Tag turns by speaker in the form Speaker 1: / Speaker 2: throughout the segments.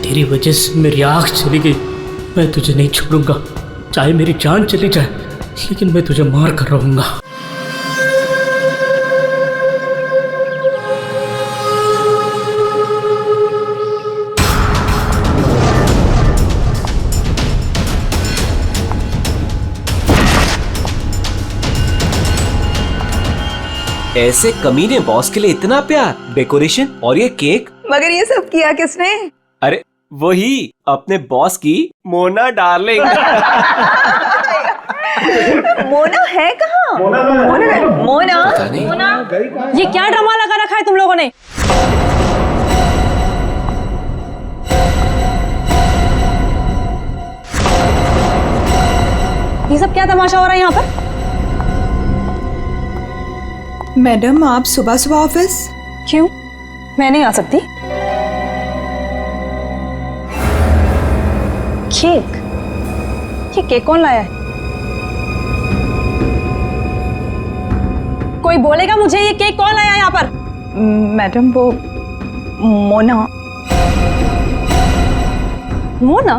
Speaker 1: तेरी वजह से मेरी आँख चली गई। मैं तुझे नहीं छोड़ूंगा, चाहे मेरी जान चली जाए, लेकिन मैं तुझे मार कर रहूंगा।
Speaker 2: ऐसे कमीने बॉस के लिए इतना प्यार, डेकोरेशन और ये केक।
Speaker 3: मगर ये सब किया किसने?
Speaker 2: अरे वही अपने बॉस की मोना डार्लिंग।
Speaker 3: मोना है कहाँ? मोना
Speaker 4: ये क्या ड्रामा लगा रखा है तुम लोगों ने? ये सब क्या तमाशा हो रहा है यहाँ पर?
Speaker 3: मैडम, आप सुबह सुबह ऑफिस?
Speaker 4: क्यों, मैं नहीं आ सकती? केक? ये केक कौन लाया है? कोई बोलेगा मुझे ये केक कौन लाया है यहाँ पर?
Speaker 3: मैडम, वो मोना।
Speaker 4: मोना?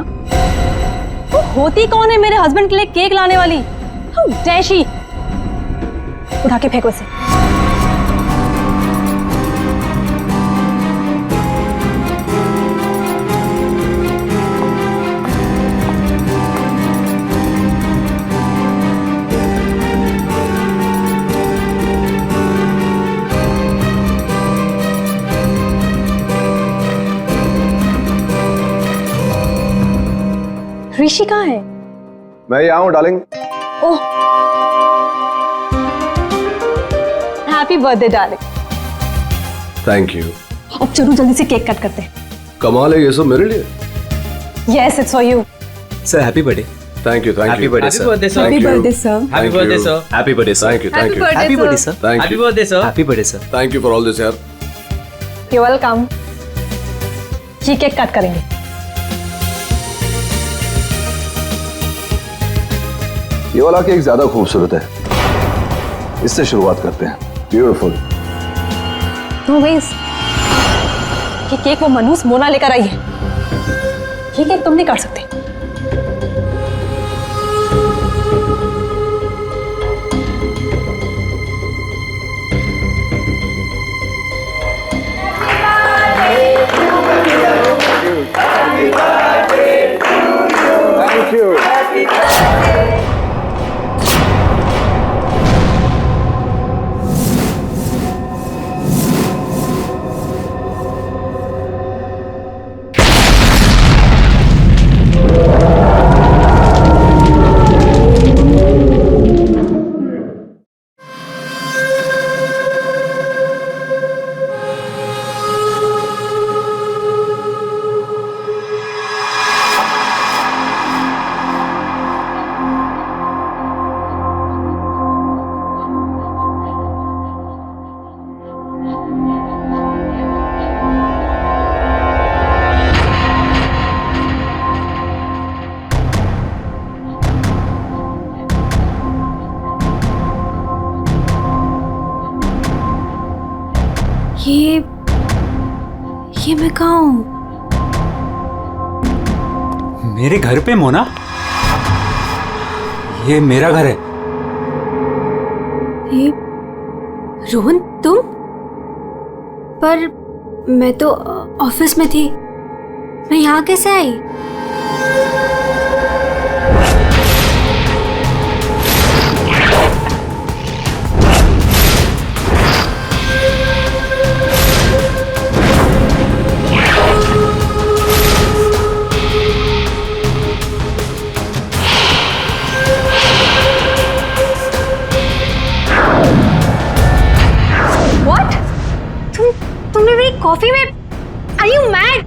Speaker 4: वो होती कौन है मेरे हस्बैंड के लिए केक लाने वाली? How dare she? उठा के फेंको इसे। ऋषि कहाँ है?
Speaker 5: मैं यहाँ हूँ darling.
Speaker 4: Oh, happy birthday darling.
Speaker 5: Thank you.
Speaker 4: अब चलो जल्दी से केक कट करते हैं।
Speaker 5: कमाल है, ये सब मेरे लिए।
Speaker 4: Yes, it's for you.
Speaker 2: Sir happy birthday.
Speaker 5: Thank you, thank
Speaker 2: happy
Speaker 5: you.
Speaker 2: Birthday sir.
Speaker 3: Happy birthday sir.
Speaker 2: Happy birthday sir.
Speaker 5: Happy birthday sir.
Speaker 2: Happy birthday sir.
Speaker 5: Thank you, thank you.
Speaker 2: Happy birthday sir.
Speaker 5: Thank
Speaker 2: happy
Speaker 5: you,
Speaker 2: birthday sir. Happy birthday sir.
Speaker 5: Thank you for all this यार।
Speaker 4: You welcome. जी, cake cut करेंगे।
Speaker 5: ये वाला cake ज्यादा खूबसूरत है, इससे शुरुआत करते हैं। ब्यूटीफुल।
Speaker 4: नो वेज, ये केक वो मनहूस मोना लेकर आई है। ये केक तुम नहीं काट सकते।
Speaker 5: Thank you.
Speaker 6: ये मैं कहाँ हूँ?
Speaker 7: मेरे घर पे मोना? ये मेरा घर है।
Speaker 6: ये रोहन, तुम? पर मैं तो ऑफिस में थी, मैं यहाँ कैसे आई? तुमने मेरी कॉफी में, आर यू मैड?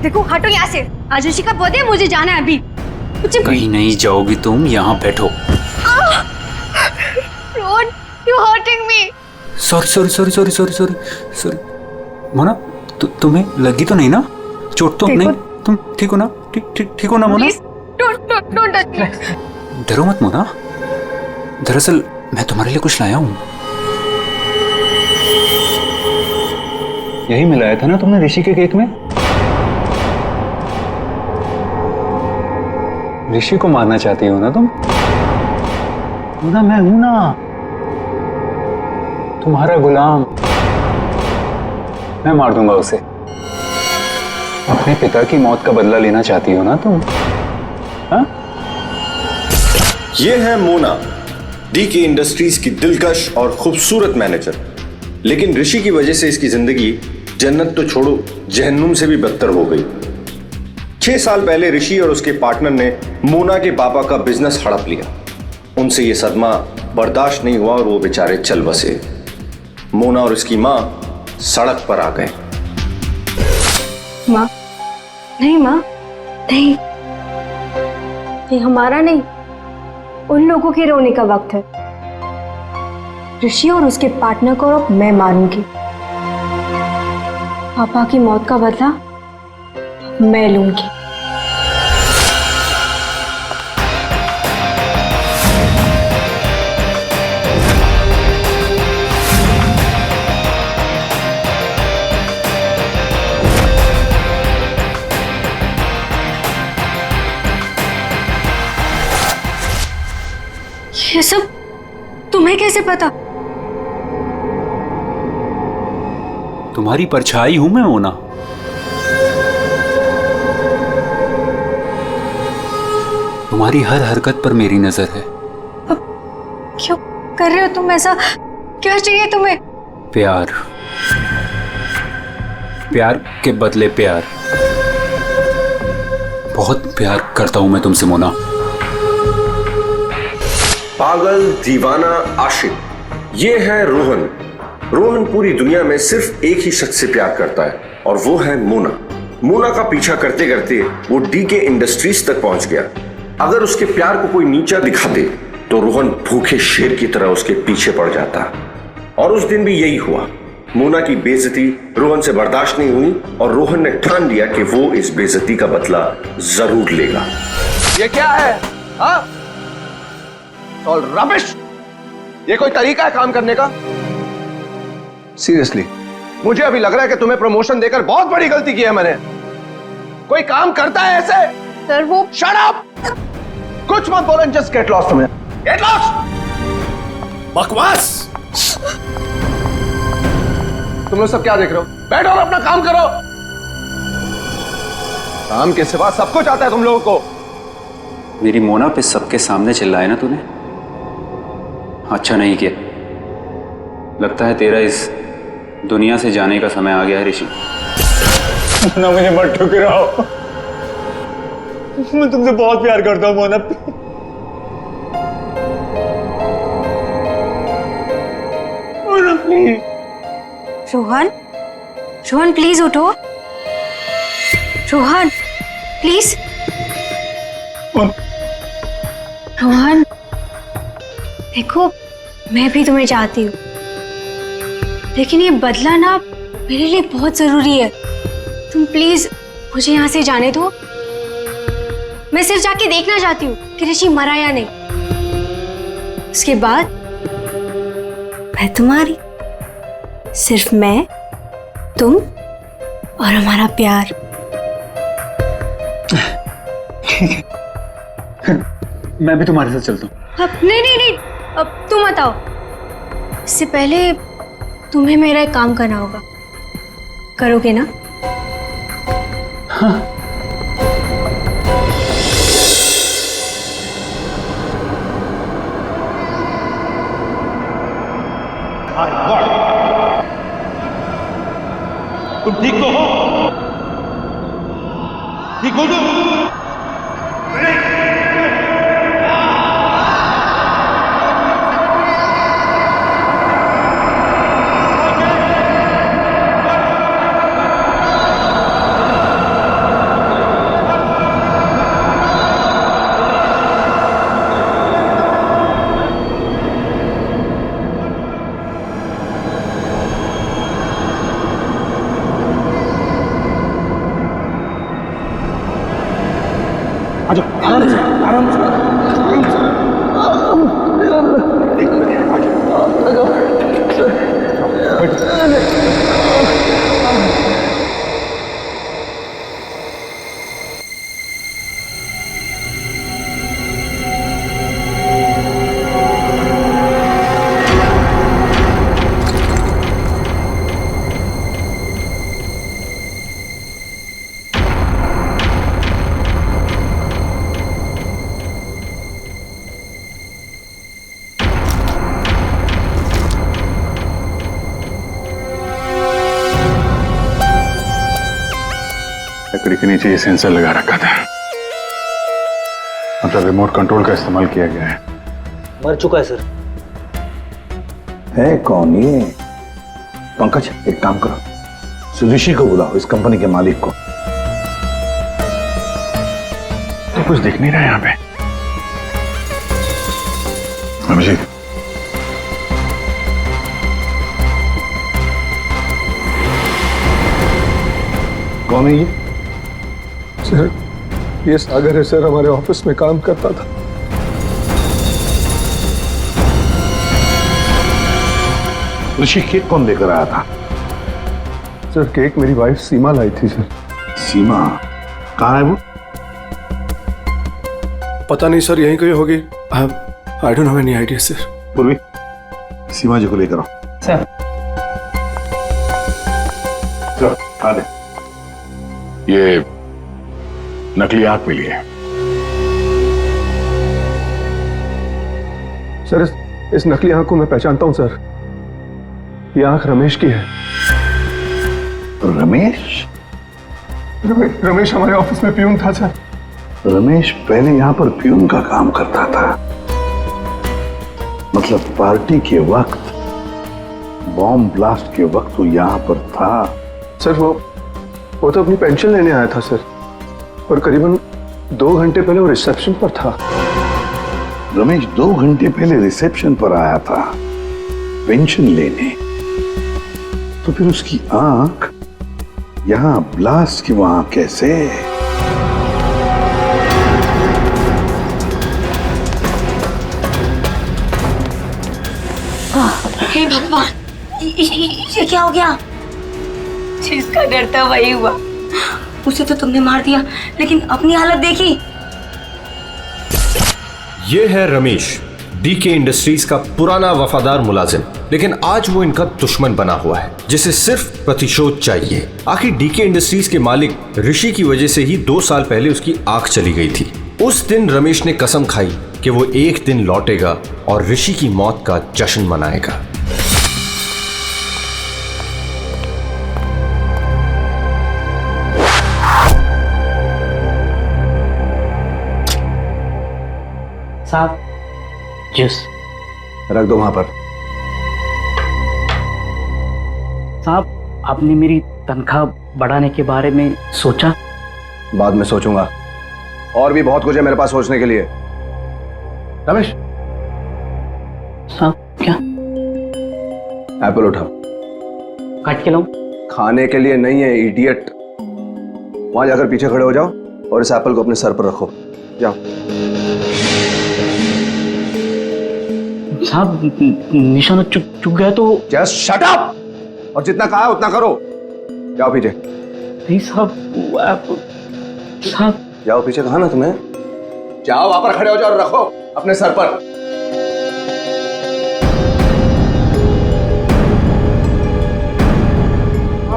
Speaker 6: देखो, हटो यहाँ से। आज ऋषि का बर्थडे, मुझे जाना है अभी।
Speaker 7: कहीं नहीं जाओगी तुम, यहाँ बैठो।
Speaker 6: Rohan, you hurting me.
Speaker 7: Sorry Mona, तुम्हें लगी तो नहीं ना? चोट तो नहीं? तुम ठीक हो ना? ठीक हो ना मोना?
Speaker 6: Don't touch me.
Speaker 7: डरो मत मोना, दरअसल मैं तुम्हारे लिए कुछ लाया हूँ। यही मिलाया था ना तुमने ऋषि के केक में? ऋषि को मारना चाहती हो ना तुम? ना मैं हूं ना, तुम्हारा गुलाम। मैं मार दूंगा उसे। अपने पिता की मौत का बदला लेना चाहती हो ना तुम? हाँ?
Speaker 8: ये है मोना, डीके इंडस्ट्रीज की दिलकश और खूबसूरत मैनेजर। लेकिन ऋषि की वजह से इसकी जिंदगी जन्नत तो छोड़ो, जहन्नुम से भी बदतर हो गई। 6 साल पहले ऋषि और उसके पार्टनर ने मोना के पापा का बिजनेस हड़प लिया। उनसे यह सदमा बर्दाश्त नहीं हुआ और वो बेचारे चल बसे। मोना और उसकी मां सड़क पर आ गए।
Speaker 6: माँ, नहीं माँ, नहीं, ये हमारा नहीं, उन लोगों के रोने का वक्त है। ऋषि और उसके पार्टनर को अब मैं मारूंगी। पापा की मौत का बदला मैं लूंगी। ये सब तुम्हें कैसे पता?
Speaker 7: तुम्हारी परछाई हूं मैं मोना। तुम्हारी हर हरकत पर मेरी नजर है।
Speaker 6: क्यों कर रहे हो तुम ऐसा? क्या चाहिए तुम्हें?
Speaker 7: प्यार, प्यार के बदले प्यार। बहुत प्यार करता हूं मैं तुमसे मोना।
Speaker 8: पागल, दीवाना, आशिक, ये है रोहन। रोहन पूरी दुनिया में सिर्फ एक ही शख्स से प्यार करता है और वो है मोना। मोना का पीछा करते करते वो डीके इंडस्ट्रीज तक पहुंच गया। अगर उसके प्यार को कोई नीचा दिखा दे तो रोहन भूखे शेर की तरह उसके पीछे पड़ जाता। और उस दिन भी यही हुआ। मोना की बेइज्जती रोहन से बर्दाश्त नहीं हुई और रोहन ने ठान लिया कि वो इस बेइज्जती का बदला जरूर लेगा।
Speaker 5: ये क्या है? हाँ? All rubbish. ये कोई तरीका है काम करने का? सीरियसली मुझे अभी लग रहा है कि तुम्हें प्रमोशन देकर बहुत बड़ी गलती की है मैंने। कोई काम करता है ऐसे?
Speaker 3: सर वो
Speaker 5: शट अप! कुछ मत बोलो, जस्ट गेट लॉस्ट। तुम्हें गेट लॉस्ट।
Speaker 8: बकवास।
Speaker 5: तुम लोग सब क्या देख रहे हो? बैठो और अपना काम करो। काम के सिवा सब कुछ आता है तुम लोगों को।
Speaker 7: मेरी मोना पे सबके सामने चिल्लाया ना तूने? अच्छा नहीं किया। लगता है तेरा इस दुनिया से जाने का समय आ गया है ऋषि।
Speaker 9: ना मुझे मत ठुकराओ, मैं तुमसे बहुत प्यार करता हूं मोना। मोना प्लीज।
Speaker 6: रोहन, रोहन प्लीज उठो। रोहन प्लीज। रोहन देखो, मैं भी तुम्हें चाहती हूँ, लेकिन ये बदला ना मेरे लिए बहुत जरूरी है। तुम प्लीज मुझे यहाँ से जाने दो। मैं सिर्फ जाके देखना चाहती हूँ कि ऋषि मरा या नहीं। उसके बाद मैं तुम्हारी, सिर्फ मैं, तुम और हमारा प्यार।
Speaker 7: मैं भी तुम्हारे साथ चलता हूँ।
Speaker 6: अब नहीं नहीं नहीं, अब तुम मत आओ। इससे पहले तुम्हें मेरा एक काम करना होगा। करोगे ना?
Speaker 7: हाँ।
Speaker 9: तुम ठीक तो हो? ठीक हो तुम?
Speaker 10: लकड़ी के नीचे ये सेंसर लगा रखा था, मतलब रिमोट कंट्रोल का इस्तेमाल किया गया है।
Speaker 1: मर चुका है सर।
Speaker 11: है कौन ये? पंकज, एक काम करो, ऋषि को बुलाओ, इस कंपनी के मालिक को।
Speaker 10: तो कुछ दिख नहीं रहा यहाँ पे। अभिषेक,
Speaker 11: कौन है ये?
Speaker 10: सर ये सागर है सर, हमारे ऑफिस में काम करता था।
Speaker 11: ऋषि केक कौन लेकर आया था?
Speaker 10: सर केक मेरी वाइफ सीमा लाई थी सर।
Speaker 11: सीमा कहाँ है वो?
Speaker 10: पता नहीं सर, यहीं कहीं होगी। I don't have any idea sir.
Speaker 11: पूर्वी, सीमा जी को लेकर आओ।
Speaker 1: सर
Speaker 11: चलो आ दे। ये नकली आंख मिली है
Speaker 10: सर। इस नकली आंख को मैं पहचानता हूँ सर, ये आंख रमेश की है।
Speaker 11: रमेश?
Speaker 10: रमेश हमारे ऑफिस में प्यून था सर।
Speaker 11: रमेश पहले यहां पर प्यून का काम करता था, मतलब पार्टी के वक्त, बॉम्ब ब्लास्ट के वक्त वो यहां पर था।
Speaker 10: सर वो तो अपनी पेंशन लेने आया था सर, और करीबन 2 घंटे पहले वो रिसेप्शन पर था।
Speaker 11: रमेश 2 घंटे पहले रिसेप्शन पर आया था पेंशन लेने, तो फिर उसकी आंख यहां ब्लास्ट की वहां कैसे?
Speaker 6: हे भगवान, ये क्या हो गया? जिसका डर था वही हुआ। उसे तो तुमने मार दिया, लेकिन अपनी हालत देखी।
Speaker 2: ये है रमेश, डीके इंडस्ट्रीज का पुराना वफादार मुलाजिम, लेकिन आज वो इनका दुश्मन बना हुआ है, जिसे सिर्फ प्रतिशोध चाहिए। आखिर डीके इंडस्ट्रीज के मालिक ऋषि की वजह से ही 2 साल पहले उसकी आंख चली गई थी। उस दिन रमेश ने कसम खाई कि वो एक दिन लौटेगा और ऋषि की मौत का जश्न मनाएगा।
Speaker 1: साहब जूस
Speaker 11: रख दो वहां पर।
Speaker 1: साहब, आपने मेरी तनख्वाह बढ़ाने के बारे में सोचा?
Speaker 5: बाद में सोचूंगा, और भी बहुत कुछ है मेरे पास सोचने के लिए। रमेश,
Speaker 1: साहब क्या?
Speaker 5: एप्पल उठाओ।
Speaker 1: काट के लाऊं?
Speaker 5: खाने के लिए नहीं है इडियट। वहां जाकर पीछे खड़े हो जाओ और इस एप्पल को अपने सर पर रखो। जाओ।
Speaker 1: साहब निशाना चुक गया तो।
Speaker 5: जस्ट शट अप, और जितना कहा है उतना करो। जाओ पीछे।
Speaker 1: नहीं साहब, साहब
Speaker 5: जाओ पीछे, कहा ना तुम्हें? जाओ वहां पर खड़े हो जाओ और रखो अपने सर पर।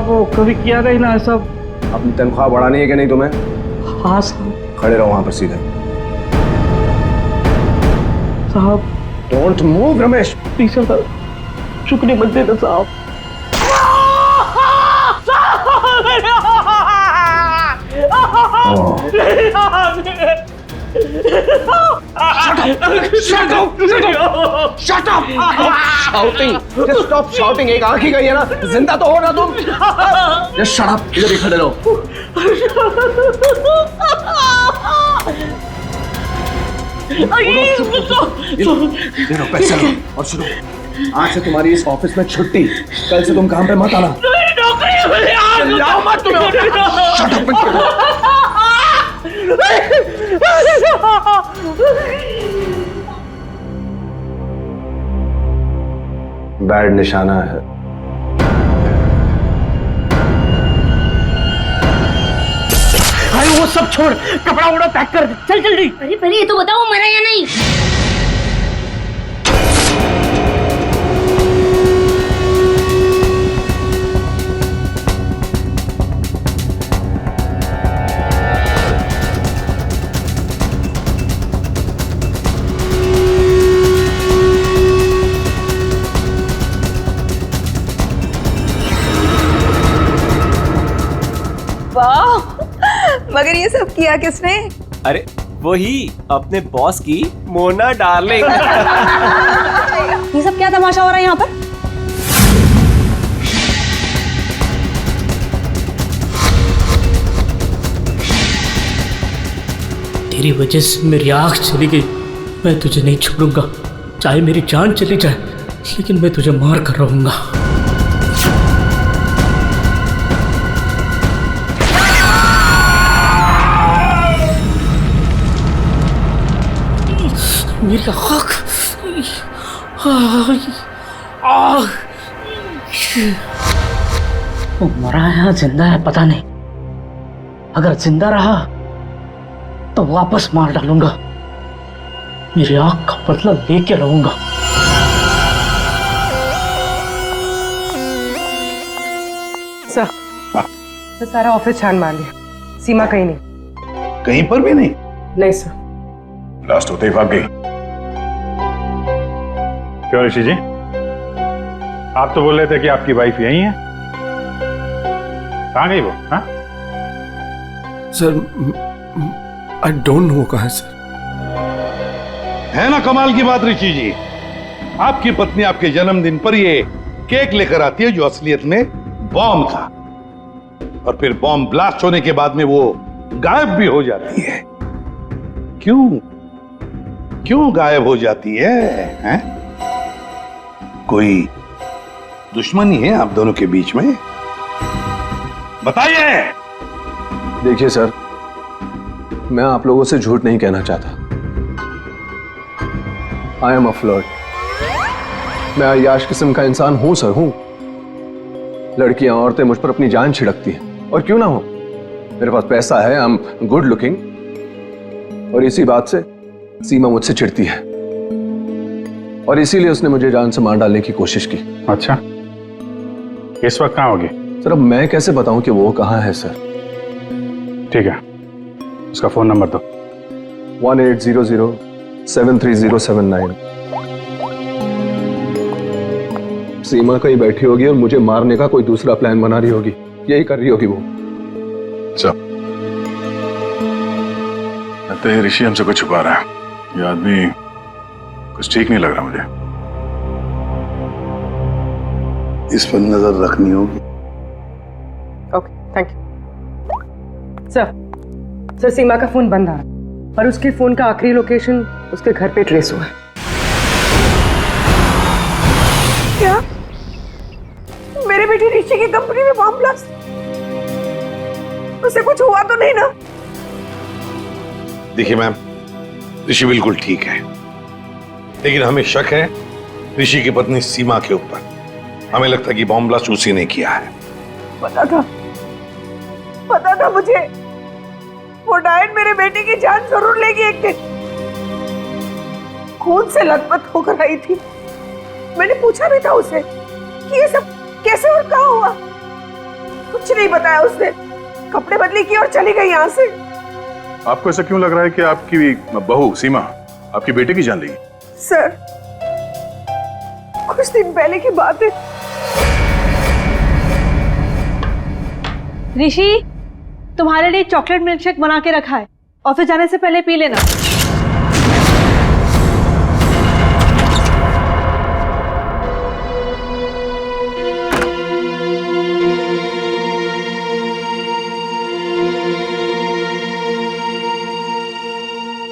Speaker 1: वो कभी किया नहीं ना ऐसा।
Speaker 5: अपनी तनख्वाह बढ़ानी है कि नहीं तुम्हें?
Speaker 1: हाँ साहब।
Speaker 5: खड़े रहो वहां पर सीधे।
Speaker 1: साहब
Speaker 5: don't move Ramesh.
Speaker 1: Please sir, चुकने मत देना साहब।
Speaker 5: Shut up! Shouting. Just stop shouting. एक आंख ही गई है ना, जिंदा तो हो ना तुम। Just shut up. इधर ही खड़े रहो। ये लो पैसे लो और सुनो, आज से तुम्हारी इस ऑफिस में छुट्टी। कल से तुम काम पे मत आना। जाओ मत तुम्हें। Shut up. बैड निशाना है।
Speaker 1: भाई वो सब छोड़, कपड़ा वपड़ा पैक कर, चल जल्दी।
Speaker 6: अरे पहले ये तो बताओ मरा या नहीं।
Speaker 3: वाह, मगर ये सब किया किसने?
Speaker 12: अरे वही अपने बॉस की मोना डार्लिंग।
Speaker 4: ये सब क्या तमाशा हो रहा है यहाँ पर?
Speaker 1: तेरी वजह से मेरी आँख चली गई। मैं तुझे नहीं छोड़ूंगा, चाहे मेरी जान चली जाए, लेकिन मैं तुझे मार कर रहूंगा। मेरी आँख वो मरा है या जिंदा है पता नहीं। अगर जिंदा रहा तो वापस मार डालूंगा। मेरी आंख का बदला लेके रहूंगा।
Speaker 13: सर, मैं सारा ऑफिस छान मार लिया, सीमा कहीं नहीं।
Speaker 11: कहीं पर भी नहीं?
Speaker 13: नहीं सर।
Speaker 11: लास्ट होते ही भाग गई।
Speaker 14: क्यों ऋषि जी, आप तो बोल रहे थे कि आपकी वाइफ यही है, कहाँ गई वो? हाँ
Speaker 10: सर, आई डोंट नो कहाँ है सर।
Speaker 11: है ना कमाल की बात ऋषि जी, आपकी पत्नी आपके जन्मदिन पर ये केक लेकर आती है जो असलियत में बॉम्ब था, और फिर बॉम्ब ब्लास्ट होने के बाद में वो गायब भी हो जाती है। क्यों क्यों गायब हो जाती है, हैं? कोई दुश्मनी है आप दोनों के बीच में? बताइए।
Speaker 10: देखिए सर, मैं आप लोगों से झूठ नहीं कहना चाहता। I am a flirt. मैं अय्याश किस्म का इंसान हूं सर, हूं। लड़कियां, औरतें मुझ पर अपनी जान छिड़कती हैं, और क्यों ना हो। मेरे पास पैसा है, आई एम गुड लुकिंग, और इसी बात से सीमा मुझसे चिढ़ती है, और इसीलिए उसने मुझे जान से मार डालने की कोशिश की।
Speaker 14: अच्छा, इस वक्त कहाँ होगी?
Speaker 10: सर, अब मैं कैसे बताऊं कि वो कहाँ है सर?
Speaker 14: ठीक है, उसका फोन नंबर दो।
Speaker 10: 1800-73079। सीमा कहीं बैठी होगी और मुझे मारने का कोई दूसरा प्लान बना रही होगी, यही कर रही होगी वो।
Speaker 14: लगता है ऋषि हमसे कुछ छुपा रहा है। ये आदमी कुछ ठीक नहीं लग रहा मुझे।
Speaker 11: इस पर नजर रखनी होगी।
Speaker 13: Okay, thank you sir. Sir, Seema का फोन बंद आ रहा है, पर उसके फोन का आखिरी लोकेशन उसके घर पे ट्रेस हुआ है।
Speaker 3: क्या? मेरे बेटे ऋषि की कंपनी में बॉम्ब ब्लास्ट? उसे कुछ हुआ तो नहीं ना?
Speaker 11: देखिए मैम, ऋषि बिल्कुल ठीक है, लेकिन हमें शक है ऋषि की पत्नी सीमा के ऊपर। हमें लगता है कि बॉम्ब ब्लास्ट उसी ने किया है।
Speaker 3: पता था मुझे। वो डायन मेरे बेटे की जान जरूर लेगी एक दिन। खून से लथपथ होकर आई थी। मैंने पूछा भी था उसे कि ये सब कैसे और कहाँ हुआ। कुछ नहीं बताया उसने। कपड़े बदली की और चली गई यहाँ से।
Speaker 14: आपको ऐसा क्यों लग रहा है कि आपकी बहू सीमा आपकी बेटे की जान लेगी?
Speaker 3: सर, कुछ दिन पहले की बात है।
Speaker 4: ऋषि, तुम्हारे लिए चॉकलेट मिल्कशेक बना के रखा है, ऑफिस जाने से पहले पी लेना।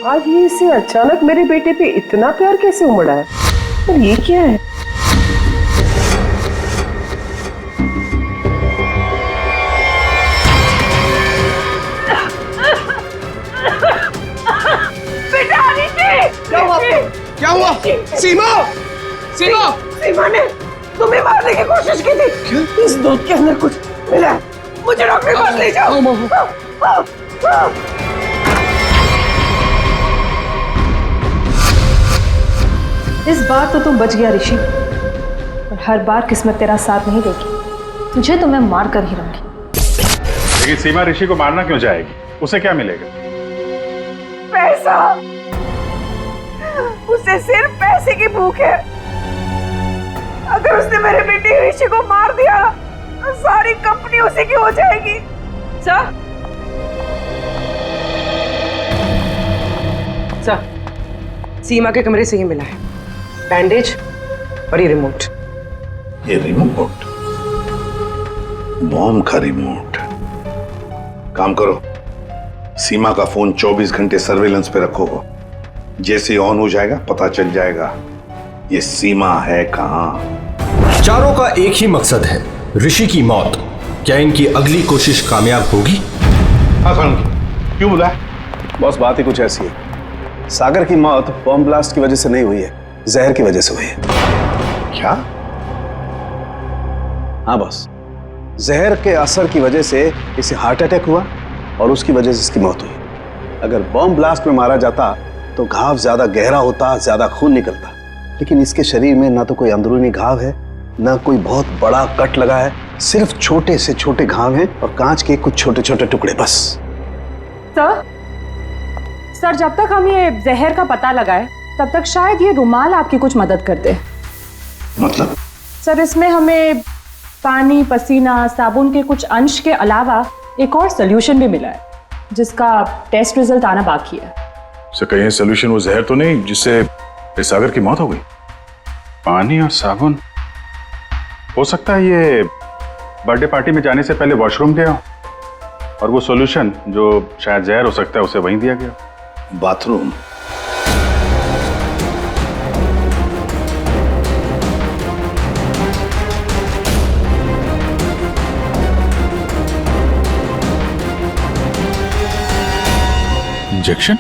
Speaker 13: आज ये इससे अचानक मेरे बेटे पे इतना प्यार कैसे उमड़ा है? और ये क्या है?
Speaker 5: क्या हुआ? सीमा! सीमा!
Speaker 3: सीमा ने तुम्हें मारने की कोशिश की थी। इस दूध के अंदर कुछ मिला। मुझे डॉक्टर के पास ले जाओ।
Speaker 4: इस बार तो तुम बच गया ऋषि, पर हर बार किस्मत तेरा साथ नहीं देगी। तुझे तो मैं मार कर ही रहूंगी।
Speaker 14: लेकिन सीमा ऋषि को मारना क्यों चाहेगी? उसे क्या मिलेगा?
Speaker 3: पैसा। उसे सिर्फ पैसे की भूख है। अगर उसने मेरे बेटे ऋषि को मार दिया तो सारी कंपनी उसी की हो जाएगी। सर,
Speaker 13: सर, सीमा के कमरे से ही मिला है बैंडेज और ये रिमोट।
Speaker 11: ये रिमोट? मॉम का रिमोट? काम करो, सीमा का फोन 24 घंटे सर्वेलेंस पे रखो। जैसे ऑन हो जाएगा पता चल जाएगा ये सीमा है कहां।
Speaker 2: चारों का एक ही मकसद है, ऋषि की मौत। क्या इनकी अगली कोशिश कामयाब होगी?
Speaker 10: हाँ सालुंकी, क्यों बुलाया? बॉस, बात ही कुछ ऐसी है। सागर की मौत बॉम्ब ब्लास्ट की वजह से नहीं हुई है, जहर की वजह से हुई है।
Speaker 11: क्या?
Speaker 10: हाँ बॉस, जहर के असर की वजह से इसे हार्ट अटैक हुआ और उसकी वजह से इसकी मौत हुई। अगर बॉम्ब ब्लास्ट में मारा जाता तो घाव ज्यादा गहरा होता, ज्यादा खून निकलता, लेकिन इसके शरीर में ना तो कोई अंदरूनी घाव है, ना कोई बहुत बड़ा कट लगा है, सिर्फ छोटे से छोटे घाव हैं और कांच के कुछ छोटे छोटे टुकड़े बस।
Speaker 15: सर, जब तक हम ये जहर का पता लगाए तब तक शायद ये रुमाल आपकी कुछ मदद कर दे।
Speaker 11: मतलब?
Speaker 15: सर, इसमें हमें पानी, पसीना, साबुन के कुछ अंश के अलावा एक और सोल्यूशन भी मिला है जिसका टेस्ट रिजल्ट आना बाकी है।
Speaker 14: सर, कहीं सोल्यूशन वो जहर तो नहीं जिससे सागर की मौत हो गई? पानी और साबुन? हो सकता है ये बर्थडे पार्टी में जाने से पहले वॉशरूम गया और वो सॉल्यूशन जो शायद जहर हो सकता है उसे वहीं दिया गया।
Speaker 11: बाथरूम?
Speaker 14: इंजेक्शन?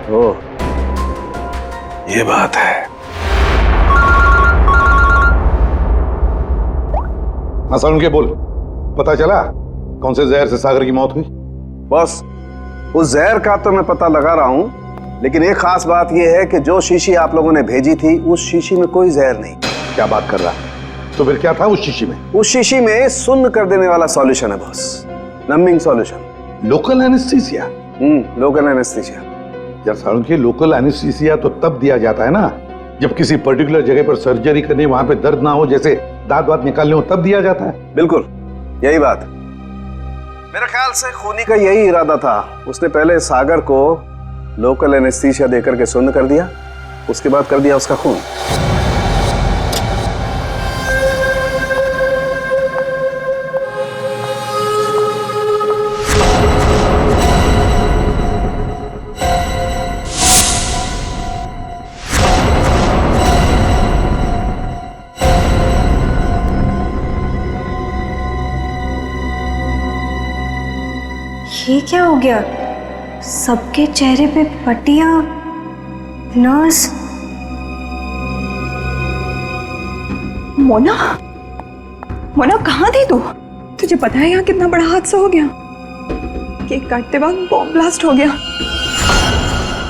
Speaker 10: ओह, ये बात है।
Speaker 11: मसल के बोल, पता चला कौन से जहर से सागर की मौत हुई?
Speaker 10: बस, उस जहर का तो मैं पता लगा रहा हूं, लेकिन एक खास बात यह है कि जो शीशी आप लोगों ने भेजी थी उस शीशी में कोई जहर नहीं।
Speaker 11: क्या बात कर रहा है? तो फिर क्या था उस शीशी में?
Speaker 10: उस शीशी में सुन्न कर देने वाला सॉल्यूशन है boss, numbing solution.
Speaker 11: Local anaesthesia?
Speaker 10: Local anaesthesia.
Speaker 11: यार सालुंकी, लोकल एनेस्थीसिया तो तब दिया जाता है ना जब किसी पर्टिकुलर जगह पर सर्जरी करनी, वहां पे दर्द ना हो, जैसे दांत वात निकालने हो, तब दिया जाता है।
Speaker 10: बिल्कुल यही बात। मेरे ख्याल से खूनी का यही इरादा था। उसने पहले सागर को लोकल एनेस्थीसिया देकर के सुन्न कर दिया, उसके बाद कर दिया उसका खून।
Speaker 6: ये क्या हो गया? सबके चेहरे पे पट्टियां, नर्स।
Speaker 3: मोना, मोना कहाँ थी तू? तुझे पता है यहाँ कितना बड़ा हादसा हो गया? केक काटते वक्त बॉम्ब ब्लास्ट हो गया।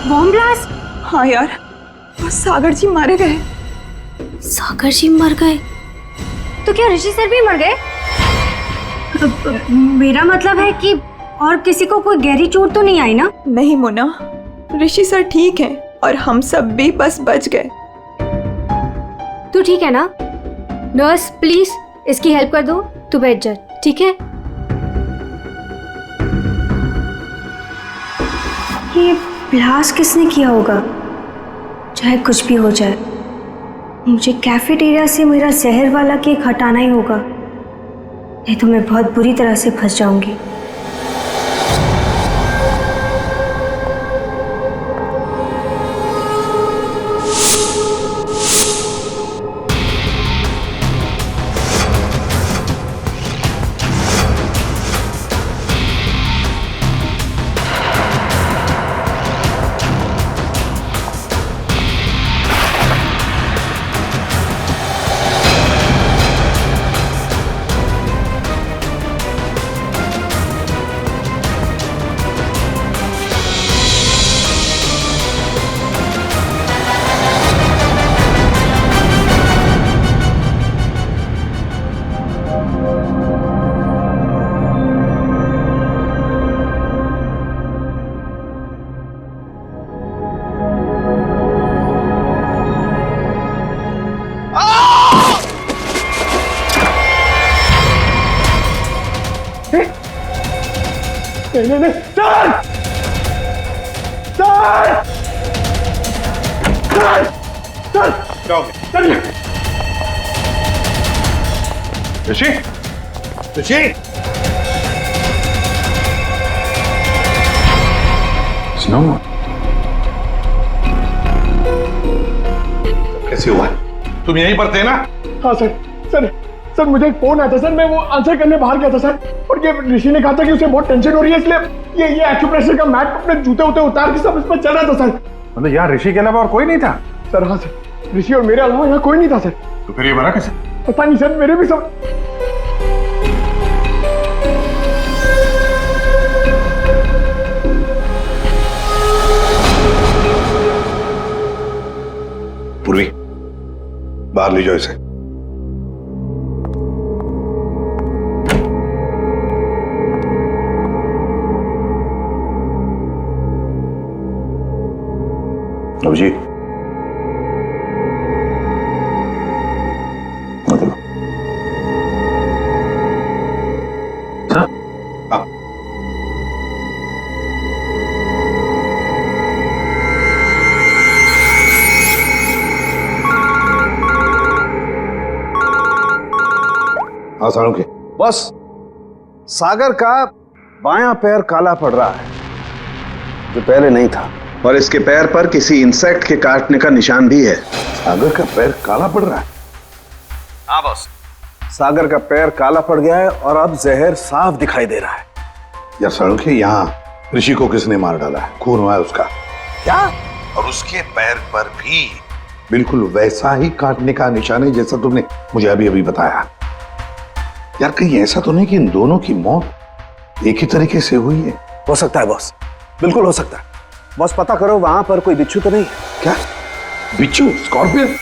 Speaker 6: Bomb blast?
Speaker 3: हाँ यार, और सागर जी मारे गए।
Speaker 6: सागर जी मर गए? तो क्या ऋषि सर भी मर गए? मेरा मतलब है कि और किसी को कोई गहरी चोट तो नहीं आई ना?
Speaker 3: नहीं मोना, ऋषि सर ठीक हैं और हम सब भी बस बच गए।
Speaker 6: तू ठीक है ना? नर्स प्लीज इसकी हेल्प कर दो, तू बैठ जा, ठीक है? ये ब्लास्ट किसने किया होगा? चाहे कुछ भी हो जाए, मुझे कैफेटेरिया से मेरा जहर वाला केक हटाना ही होगा, नहीं तो मैं बहुत बुरी तरह से फंस जाऊंगी।
Speaker 9: नहीं नहीं सर सर सर सर
Speaker 14: क्या हो गया? ऋषि ऋषि स्नो
Speaker 11: कैसे हुआ? तुम यहीं पर थे ना?
Speaker 9: हाँ सर सर सर मुझे एक फोन आया था सर, मैं वो आंसर करने बाहर गया था सर, और ये ऋषि ने कहा था कि उसे बहुत टेंशन हो रही है, इसलिए ये एक्यूप्रेशर का मैट अपने जूते उते उतार के सब इस पर चल रहा था सर।
Speaker 14: मतलब यार ऋषि के अलावा और कोई नहीं था?
Speaker 9: सर हाँ सर, ऋषि और मेरे अलावा यहाँ कोई नहीं था सर।
Speaker 14: तो फिर ये बना कैसे?
Speaker 9: पता नहीं सर, मेरे भी सब
Speaker 11: पूर्वी बाहर ले जाओ इसे। अभिजीत
Speaker 10: हाँ के बस सागर का बायां पैर काला पड़ रहा है जो पहले नहीं था, और इसके पैर पर किसी इंसेक्ट के काटने का निशान भी है।
Speaker 11: सागर का पैर काला पड़ रहा है?
Speaker 10: हाँ बॉस, सागर का पैर काला पड़ गया है और अब जहर साफ दिखाई दे रहा है।
Speaker 11: यार साळुंखे, यहाँ ऋषि को किसने मार डाला है? खून हुआ है उसका क्या? और उसके पैर पर भी बिल्कुल वैसा ही काटने का निशान है जैसा तुमने मुझे अभी अभी बताया। यार कहीं ऐसा तो नहीं कि इन दोनों की मौत एक ही तरीके से हुई है?
Speaker 10: हो सकता है बॉस, बिल्कुल हो सकता है। बॉस पता करो वहां पर कोई बिच्छू तो नहीं है?
Speaker 11: क्या बिच्छू? स्कॉर्पियन?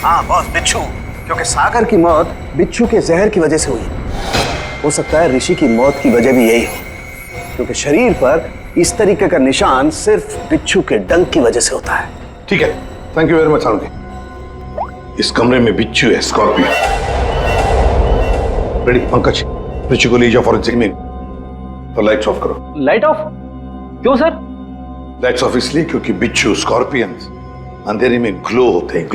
Speaker 10: हाँ बॉस, बिच्छू, क्योंकि सागर की मौत बिच्छू के जहर की वजह से हुई। हो सकता है ऋषि की मौत की वजह भी यही हो, क्योंकि शरीर पर इस तरीके का निशान सिर्फ बिच्छू के डंक की वजह से होता है।
Speaker 11: ठीक है, thank you very much Salunkhe. इस कमरे में बिच्छू है, स्कॉर्पियन। रेडी पंकज, ऋषि को ले जाओ फॉरेंसिक में और लाइट्स ऑफ करो।
Speaker 1: लाइट ऑफ क्यों सर?
Speaker 11: लाइट्स ऑफ इसलिए क्योंकि बिच्छू स्कॉर्पियन अंधेरे में ग्लो होते हैं।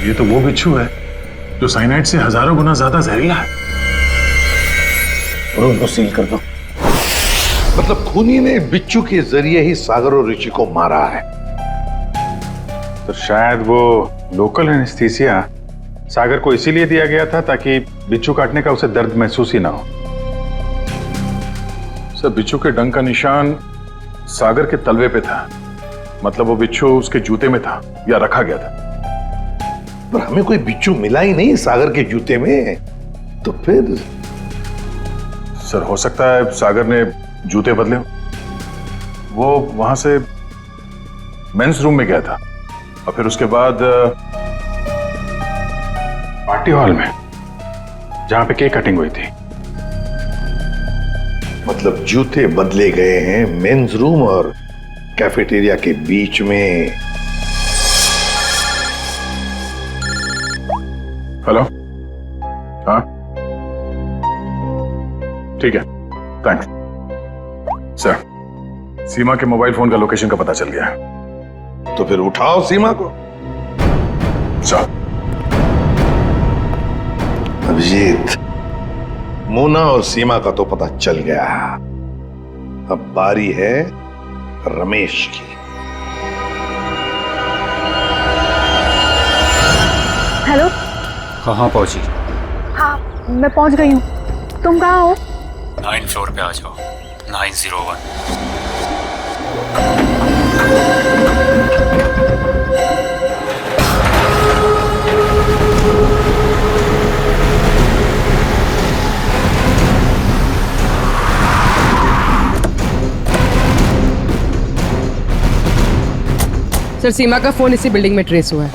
Speaker 14: ये तो वो बिच्छू है जो साइनाइड से हजारों गुना ज्यादा जहरीला है।
Speaker 11: और उनको सील कर दो। मतलब खूनी ने बिच्छू के जरिए ही सागर और ऋषि को मारा है।
Speaker 14: तो शायद वो लोकल एनेस्थीसिया सागर को इसीलिए दिया गया था ताकि बिच्छू काटने का उसे दर्द महसूस ही ना हो। सर, बिच्छू के डंक का निशान सागर के तलवे पे था, मतलब वो बिच्छू उसके जूते में था या रखा गया था।
Speaker 11: पर हमें कोई बिच्छू मिला ही नहीं सागर के जूते में, तो फिर?
Speaker 14: सर, हो सकता है सागर ने जूते बदले हो। वो वहां से मेंस रूम में गया था और फिर उसके बाद पार्टी हॉल में जहां पे केक कटिंग हुई थी।
Speaker 11: मतलब जूते बदले गए हैं मेंस रूम और कैफेटेरिया के बीच में।
Speaker 14: हेलो, हाँ ठीक है, थैंक्स सर। सीमा के मोबाइल फोन का लोकेशन का पता चल गया है।
Speaker 11: तो फिर उठाओ सीमा को।
Speaker 14: सर,
Speaker 11: अभिजीत, मोना और सीमा का तो पता चल गया, अब बारी है रमेश की।
Speaker 6: हेलो।
Speaker 7: कहाँ पहुंची?
Speaker 6: हाँ, मैं पहुंच गई हूँ। तुम कहाँ हो?
Speaker 7: 9th फ्लोर पे आ जाओ, 901।
Speaker 13: सर सीमा का फोन इसी बिल्डिंग में ट्रेस हुआ है।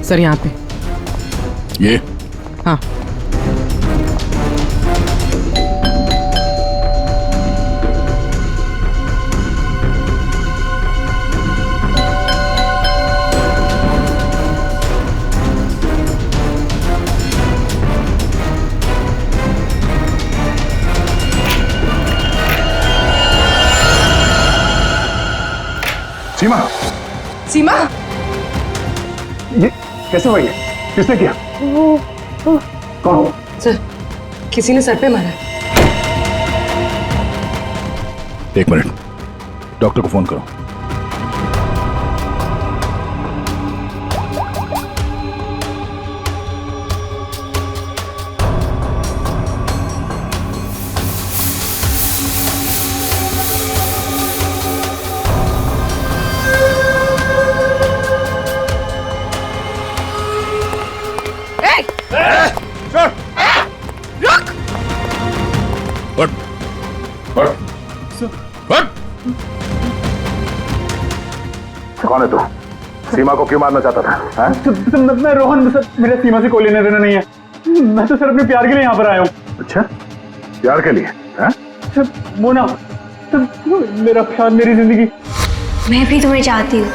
Speaker 13: सर यहाँ पे
Speaker 14: ये
Speaker 13: हाँ।
Speaker 14: सीमा,
Speaker 13: सीमा
Speaker 9: ये कैसे हुआ? ये किसने किया? कौन?
Speaker 13: सर किसी ने सर पे मारा।
Speaker 14: एक मिनट, डॉक्टर को फोन करो।
Speaker 9: कौन है तू? सीमा को क्यों मारना चाहता था? मैं रोहन, सर मेरे सीमा से कोई लेना देना नहीं है। मैं तो सर अपने प्यार के लिए यहाँ पर आया हूँ। अच्छा, प्यार के लिए? सर मोना, सर मेरा प्यार, मेरी जिंदगी।
Speaker 6: मैं भी तुम्हें चाहती हूँ,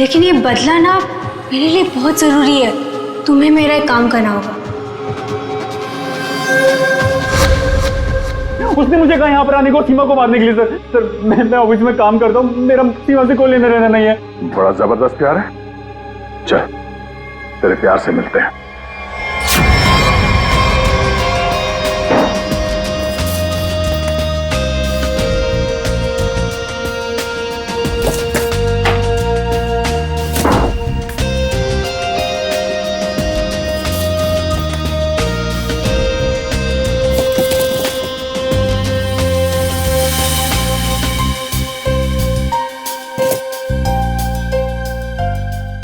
Speaker 6: लेकिन ये बदला ना मेरे लिए बहुत जरूरी है। तुम्हें मेरा एक काम करना होगा।
Speaker 9: उसने मुझे कहा यहाँ पर आने को, सीमा को मारने के लिए। सर मैं ऑफिस में काम करता हूँ, मेरा सीमा से कोई लेना देना नहीं है। बड़ा जबरदस्त प्यार है। चल तेरे प्यार से मिलते हैं।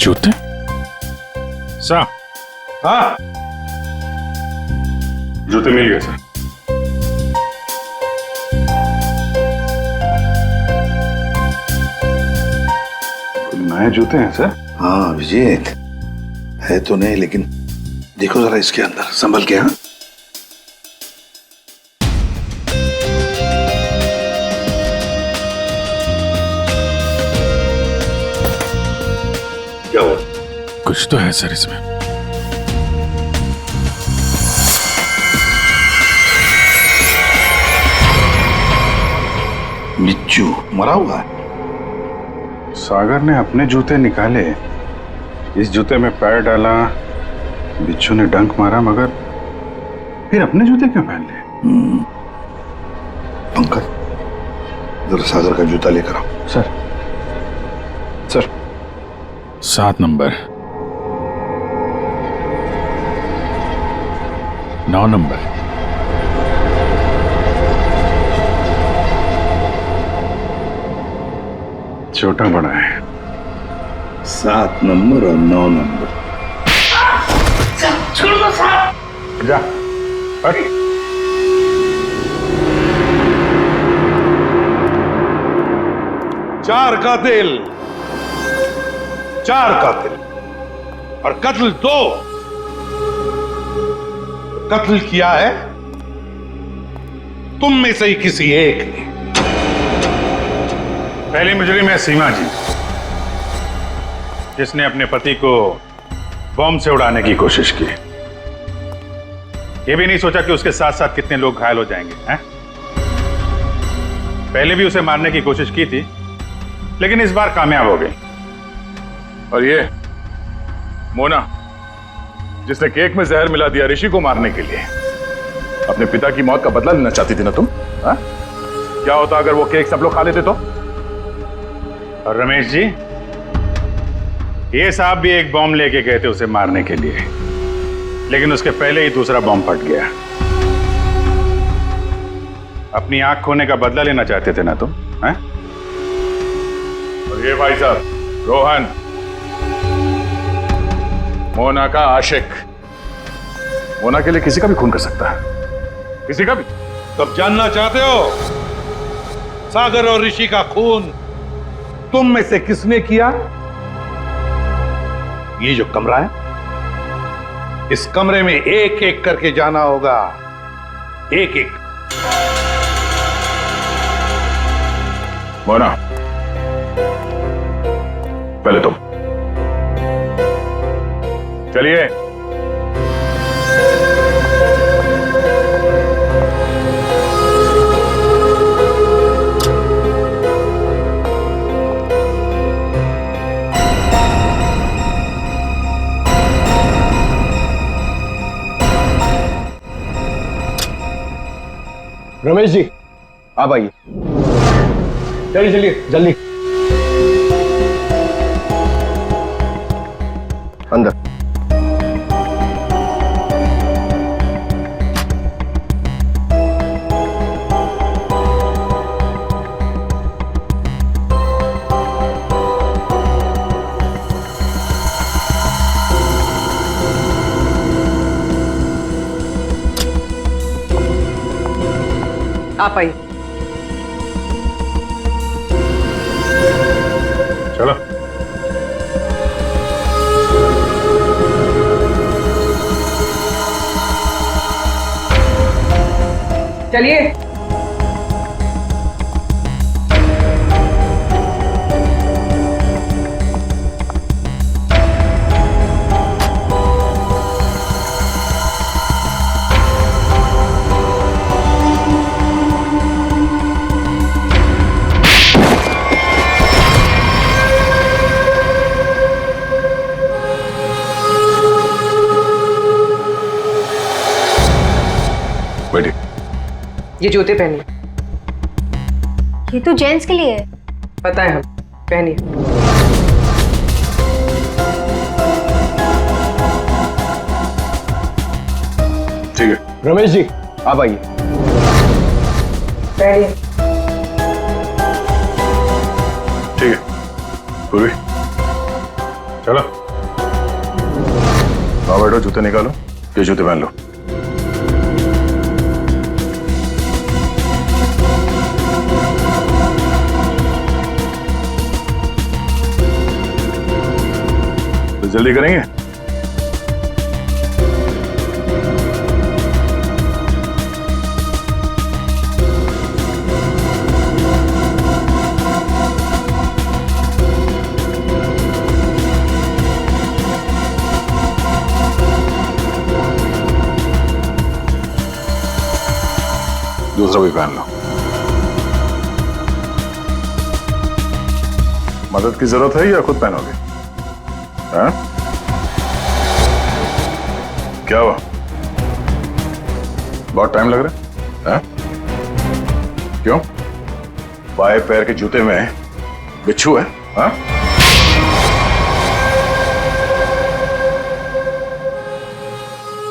Speaker 14: जूते? सर, हाँ, जूते मिल गए सर। नए जूते हैं सर?
Speaker 11: हाँ विजेत, है तो नहीं, लेकिन देखो जरा इसके अंदर, संभल के। हाँ क्या हुआ?
Speaker 14: कुछ तो है सर इसमें।
Speaker 11: बिच्छू मरा हुआ है।
Speaker 14: सागर ने अपने जूते निकाले, इस जूते में पैर डाला, बिच्छू ने डंक मारा, मगर फिर अपने जूते क्यों पहन लिए?
Speaker 11: पंकज, जरा सागर का जूता लेकर आओ।
Speaker 10: सर, सर
Speaker 14: 7 नंबर, 9 नंबर, छोटा बड़ा है।
Speaker 11: 7 नंबर और 9 नंबर।
Speaker 14: छोड़ दो साहब। जा, हट।
Speaker 11: चार कातिल और कत्ल 2। कत्ल किया है तुम में से ही किसी एक ने।
Speaker 14: पहली मुजरिम है सीमा जी, जिसने अपने पति को बॉम्ब से उड़ाने की कोशिश की। यह भी नहीं सोचा कि उसके साथ साथ कितने लोग घायल हो जाएंगे। हैं? पहले भी उसे मारने की कोशिश की थी, लेकिन इस बार कामयाब हो गई।
Speaker 16: और ये मोना, जिसने केक में जहर मिला दिया ऋषि को मारने के लिए, अपने पिता की मौत का बदला लेना चाहती थी ना तुम? हा? क्या होता अगर वो केक सब लोग खा लेते तो?
Speaker 14: और रमेश जी, ये साहब भी एक बॉम्ब लेके गए थे उसे मारने के लिए, लेकिन उसके पहले ही दूसरा बॉम्ब फट गया। अपनी आंख खोने का बदला लेना चाहते थे ना तुम? हैं?
Speaker 16: और ये भाई साहब रोहन, मोना का आशिक मोना के लिए किसी का भी खून कर सकता है, किसी का भी।
Speaker 9: तब जानना चाहते हो सागर और ऋषि का खून तुम में से किसने किया? ये जो कमरा है, इस कमरे में एक एक करके जाना होगा, एक एक।
Speaker 16: मोना, पहले तुम चलिए।
Speaker 10: रमेश जी, आप आइए। चलिए चलिए जल्दी अंदर।
Speaker 13: आप आइए।
Speaker 16: चलो।
Speaker 13: चलिए।
Speaker 16: बैठिए।
Speaker 13: ये जूते पहनिए।
Speaker 6: ये तो जेंट्स के लिए है।
Speaker 13: पता है, हम पहनिए।
Speaker 16: ठीक है।
Speaker 10: रमेश जी, आप आइए।
Speaker 13: पहनिए।
Speaker 16: ठीक है पूर्वी, चलो। आओ बैठो, जूते निकालो, ये जूते पहन लो। तो जल्दी करेंगे। दूसरा भी पहन लो। मदद की जरूरत है या खुद पहनोगे? हाँ? क्या हुआ? बहुत टाइम लग रहा है? हाँ? क्यों? बाएं पैर के जूते में बिच्छू है? हाँ?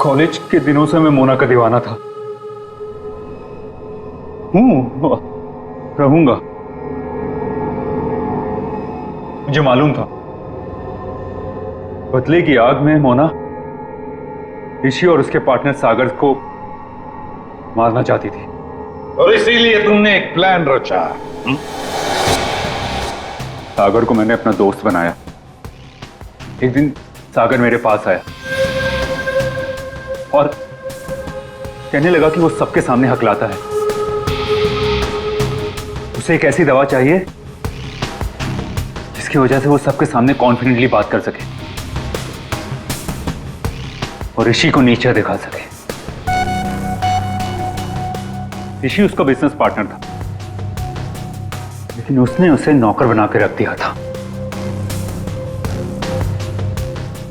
Speaker 17: कॉलेज के दिनों से मैं मोना का दीवाना था। रहूंगा। मुझे मालूम था बदले की आग में मोना ऋषि और उसके पार्टनर सागर को मारना चाहती थी,
Speaker 9: और इसीलिए तुमने एक प्लान रचा।
Speaker 17: सागर को मैंने अपना दोस्त बनाया। एक दिन सागर मेरे पास आया और कहने लगा कि वो सबके सामने हकलाता है। उसे एक ऐसी दवा चाहिए जिसकी वजह से वो सबके सामने कॉन्फिडेंटली बात कर सके और ऋषि को नीचा दिखा सके। ऋषि उसका बिजनेस पार्टनर था, लेकिन उसने उसे नौकर बना के रख दिया था।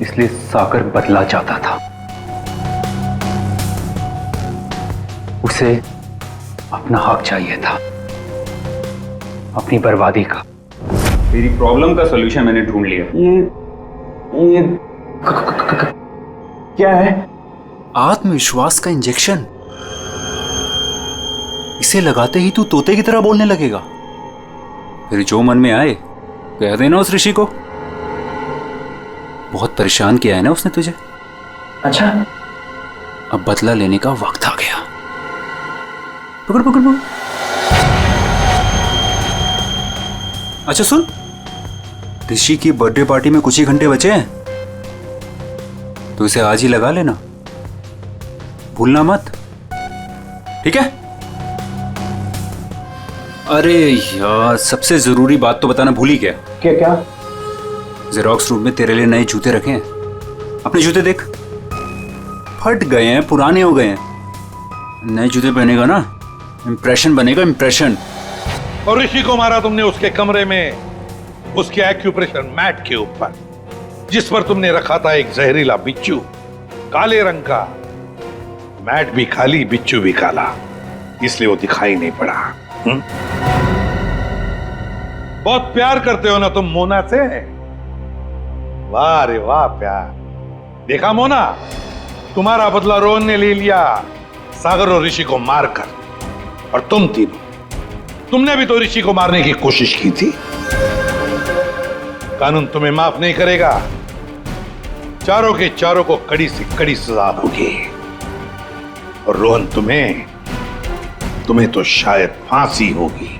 Speaker 17: इसलिए सागर बदला चाहता था। उसे अपना हक चाहिए था, अपनी बर्बादी का। मेरी प्रॉब्लम का सॉल्यूशन मैंने ढूंढ लिया। ये क्या है?
Speaker 12: आत्मविश्वास का इंजेक्शन। इसे लगाते ही तू तोते की तरह बोलने लगेगा। फिर जो मन में आए कह देना उस ऋषि को।
Speaker 7: बहुत परेशान किया है ना उसने तुझे।
Speaker 1: अच्छा,
Speaker 7: अब बदला लेने का वक्त आ गया। पकड़ पकड़ पकड़। अच्छा सुन, ऋषि की बर्थडे पार्टी में कुछ ही घंटे बचे हैं, तो इसे आज ही लगा लेना, भूलना मत, ठीक है? अरे यार, सबसे जरूरी बात तो बताना भूल ही गया।
Speaker 1: क्या क्या?
Speaker 7: जेरोक्स रूम में तेरे लिए नए जूते रखे हैं। अपने जूते देख, फट गए हैं, पुराने हो गए हैं। नए जूते पहनेगा ना, इंप्रेशन बनेगा, इंप्रेशन।
Speaker 18: और ऋषि को मारा तुमने उसके कमरे में, उसके एक्यूप्रेशर मैट के ऊपर, जिस पर तुमने रखा था एक जहरीला बिच्छू, काले रंग का। मैट भी खाली, बिच्छू भी काला, इसलिए वो दिखाई नहीं पड़ा। बहुत प्यार करते हो ना तुम मोना से? वाह रे वाह प्यार। देखा मोना, तुम्हारा बदला रोहन ने ले लिया सागर और ऋषि को मारकर। और तुम तीनों, तुमने भी तो ऋषि को मारने की कोशिश की थी। कानून तुम्हें माफ नहीं करेगा। चारों के चारों को कड़ी से कड़ी सजा होगी। और रोहन, तुम्हें तो शायद फांसी होगी।